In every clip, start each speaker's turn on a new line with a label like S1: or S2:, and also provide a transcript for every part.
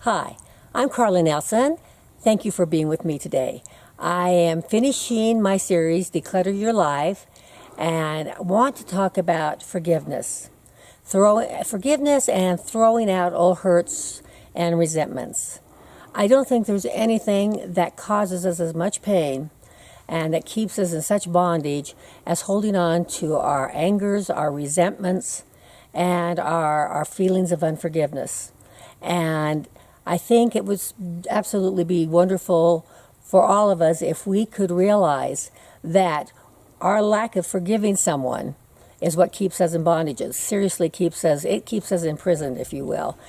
S1: Hi, I'm Carla Nelson. Thank you for being with me today. I am finishing my series, Declutter Your Life, and I want to talk about forgiveness. Forgiveness and throwing out all hurts and resentments. I don't think there's anything that causes us as much pain and that keeps us in such bondage as holding on to our angers, our resentments, and our feelings of unforgiveness. And I think it would absolutely be wonderful for all of us if we could realize that our lack of forgiving someone is what keeps us in bondage. It seriously keeps us imprisoned, if you will.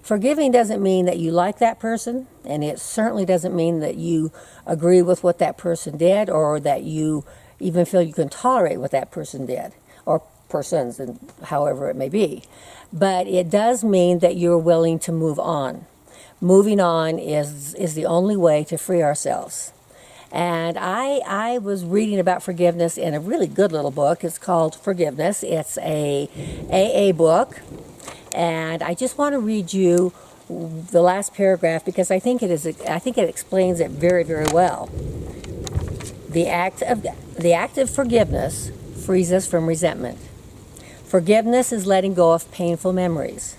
S1: Forgiving doesn't mean that you like that person, and it certainly doesn't mean that you agree with what that person did or that you even feel you can tolerate what that person did or persons, and however it may be. But it does mean that you're willing to move on. Moving on is the only way to free ourselves. And I was reading about forgiveness in a really good little book. It's called Forgiveness. It's a AA book. And I just want to read you the last paragraph because I think it explains it very, very well. The act of forgiveness frees us from resentment. Forgiveness is letting go of painful memories.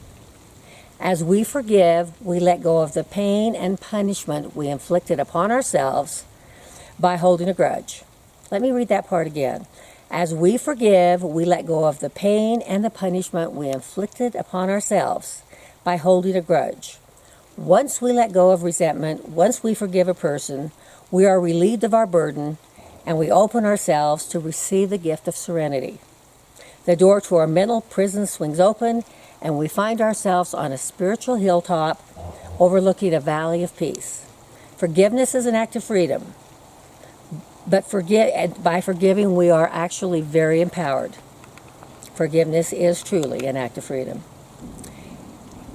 S1: As we forgive, we let go of the pain and punishment we inflicted upon ourselves by holding a grudge. Let me read that part again. As we forgive, we let go of the pain and the punishment we inflicted upon ourselves by holding a grudge. Once we let go of resentment, once we forgive a person, we are relieved of our burden and we open ourselves to receive the gift of serenity. The door to our mental prison swings open and we find ourselves on a spiritual hilltop overlooking a valley of peace. Forgiveness is an act of freedom. But by forgiving, we are actually very empowered. Forgiveness is truly an act of freedom.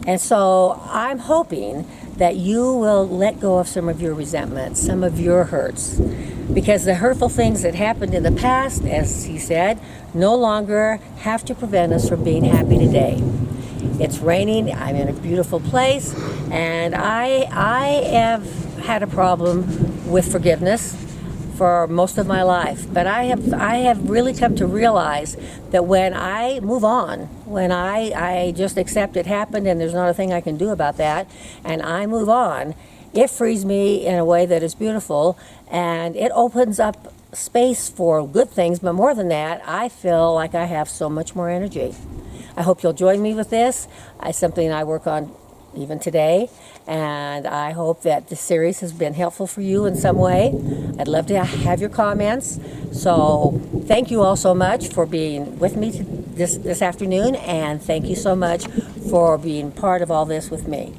S1: And so I'm hoping that you will let go of some of your resentments, some of your hurts. Because the hurtful things that happened in the past, as he said, no longer have to prevent us from being happy today. It's raining, I'm in a beautiful place, and I have had a problem with forgiveness for most of my life. But I have really come to realize that when I move on, when I just accept it happened and there's not a thing I can do about that, and I move on, it frees me in a way that is beautiful, and it opens up space for good things. But more than that, I feel like I have so much more energy. I hope you'll join me with this. It's something I work on even today, and I hope that this series has been helpful for you in some way. I'd love to have your comments. So thank you all so much for being with me this afternoon, and thank you so much for being part of all this with me.